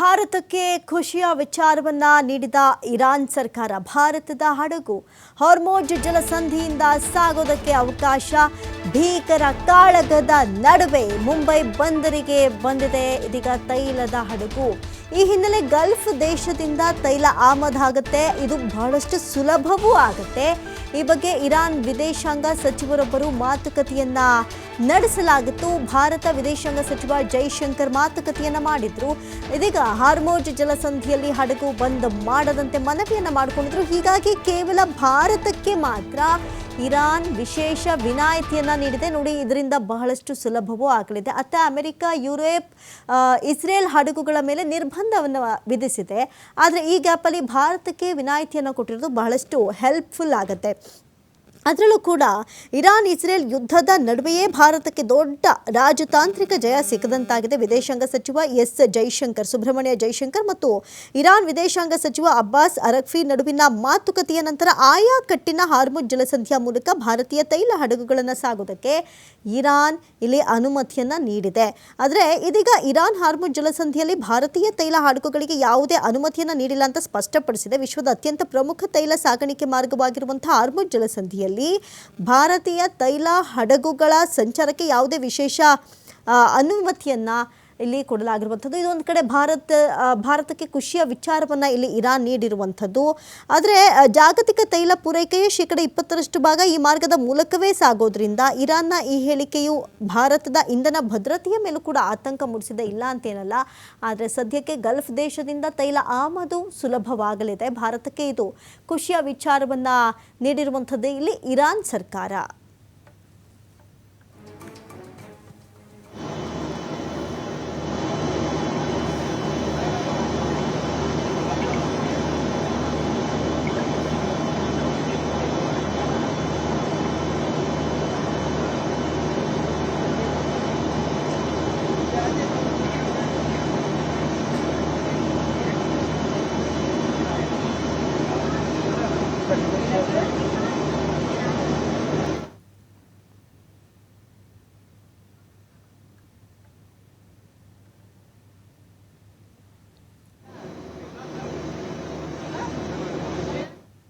ಭಾರತಕ್ಕೆ ಖುಷಿಯ ವಿಚಾರವನ್ನ ನೀಡಿದ ಇರಾನ್ ಸರ್ಕಾರ ಭಾರತದ ಹಡಗು ಹಾರ್ಮುಜ್ ಜಲಸಂಧಿಯಿಂದ ಸಾಗೋದಕ್ಕೆ ಅವಕಾಶ. ಭೀಕರ ಕಾಳಗದ ನಡುವೆ ಮುಂಬೈ ಬಂದರಿಗೆ ಬಂದಿದೆ ಇದೀಗ ತೈಲದ ಹಡಗು. ಈ ಹಿನ್ನೆಲೆ ಗಲ್ಫ್ ದೇಶದಿಂದ ತೈಲ ಆಮದಾಗುತ್ತೆ, ಇದು ಬಹಳಷ್ಟು ಸುಲಭವೂ ಆಗುತ್ತೆ. ಈ ಬಗ್ಗೆ ಇರಾನ್ ವಿದೇಶಾಂಗ ಸಚಿವರೊಬ್ಬರು ಮಾತುಕತೆಯನ್ನ ನಡೆಸಲಾಗಿತ್ತು. ಭಾರತ ವಿದೇಶಾಂಗ ಸಚಿವ ಜೈಶಂಕರ್ ಮಾತುಕತೆಯನ್ನ ಮಾಡಿದ್ರು. ಇದೀಗ ಹಾರ್ಮುಜ್ ಜಲಸಂಧಿಯಲ್ಲಿ ಹಡಗು ಬಂದ್ ಮಾಡದಂತೆ ಮನವಿಯನ್ನ ಮಾಡಿಕೊಂಡಿದ್ರು. ಹೀಗಾಗಿ ಕೇವಲ ಭಾರತಕ್ಕೆ ಮಾತ್ರ ಇರಾನ್ ವಿಶೇಷ ವಿನಾಯಿತಿಯನ್ನ ನೀಡಿದೆ. ನೋಡಿ, ಇದರಿಂದ ಬಹಳಷ್ಟು ಸುಲಭವೂ ಆಗಲಿದೆ. ಅತ್ತ ಅಮೆರಿಕ, ಯುರೋಪ್, ಇಸ್ರೇಲ್ ಹಡಗುಗಳ ಮೇಲೆ ನಿರ್ಬಂಧವನ್ನು ವಿಧಿಸಿದೆ. ಆದರೆ ಈ ಗ್ಯಾಪಲ್ಲಿ ಭಾರತಕ್ಕೆ ವಿನಾಯಿತಿಯನ್ನು ಕೊಟ್ಟಿರೋದು ಬಹಳಷ್ಟು ಹೆಲ್ಪ್ಫುಲ್ ಆಗುತ್ತೆ. ಅದರಲ್ಲೂ ಕೂಡ ಇರಾನ್ ಇಸ್ರೇಲ್ ಯುದ್ಧದ ನಡುವೆಯೇ ಭಾರತಕ್ಕೆ ದೊಡ್ಡ ರಾಜತಾಂತ್ರಿಕ ಜಯ ಸಿಕ್ಕದಂತಾಗಿದೆ. ವಿದೇಶಾಂಗ ಸಚಿವ ಸುಬ್ರಹ್ಮಣ್ಯ ಜೈಶಂಕರ್ ಮತ್ತು ಇರಾನ್ ವಿದೇಶಾಂಗ ಸಚಿವ ಅಬ್ಬಾಸ್ ಅರಗ್ಫಿ ನಡುವಿನ ಮಾತುಕತೆಯ ನಂತರ ಆಯಾ ಕಟ್ಟಿನ ಹಾರ್ಮುಜ್ ಜಲಸಂಧಿಯ ಮೂಲಕ ಭಾರತೀಯ ತೈಲ ಹಡಗುಗಳನ್ನು ಸಾಗೋದಕ್ಕೆ ಇರಾನ್ ಇಲ್ಲಿ ಅನುಮತಿಯನ್ನ ನೀಡಿದೆ. ಆದರೆ ಇದೀಗ ಇರಾನ್ ಹಾರ್ಮುಜ್ ಜಲಸಂಧಿಯಲ್ಲಿ ಭಾರತೀಯ ತೈಲ ಹಡಗುಗಳಿಗೆ ಯಾವುದೇ ಅನುಮತಿಯನ್ನ ನೀಡಿಲ್ಲ ಅಂತ ಸ್ಪಷ್ಟಪಡಿಸಿದೆ. ವಿಶ್ವದ ಅತ್ಯಂತ ಪ್ರಮುಖ ತೈಲ ಸಾಗಾಣಿಕೆ ಮಾರ್ಗವಾಗಿರುವಂತಹ ಹಾರ್ಮುಜ್ ಜಲಸಂಧಿಯಲ್ಲಿ ಭಾರತೀಯ ತೈಲ ಹಡಗುಗಳ ಸಂಚಾರಕ್ಕೆ ಯಾವುದೇ ವಿಶೇಷ ಅನುಮತಿಯನ್ನ ಇಲ್ಲಿ ಕೊಡಲಾಗಿರುವಂಥದ್ದು. ಇದೊಂದು ಕಡೆ ಭಾರತಕ್ಕೆ ಖುಷಿಯ ವಿಚಾರವನ್ನು ಇಲ್ಲಿ ಇರಾನ್ ನೀಡಿರುವಂಥದ್ದು. ಆದರೆ ಜಾಗತಿಕ ತೈಲ ಪೂರೈಕೆಯ ಶೇಕಡ 20% ಭಾಗ ಈ ಮಾರ್ಗದ ಮೂಲಕವೇ ಸಾಗೋದ್ರಿಂದ ಇರಾನ್ನ ಈ ಹೇಳಿಕೆಯು ಭಾರತದ ಇಂಧನ ಭದ್ರತೆಯ ಮೇಲೂ ಕೂಡ ಆತಂಕ ಮೂಡಿಸಿದೆ, ಇಲ್ಲ ಅಂತೇನಲ್ಲ. ಆದರೆ ಸದ್ಯಕ್ಕೆ ಗಲ್ಫ್ ದೇಶದಿಂದ ತೈಲ ಆಮದು ಸುಲಭವಾಗಲಿದೆ. ಭಾರತಕ್ಕೆ ಇದು ಖುಷಿಯ ವಿಚಾರವನ್ನು ನೀಡಿರುವಂಥದ್ದೇ ಇಲ್ಲಿ ಇರಾನ್ ಸರ್ಕಾರ.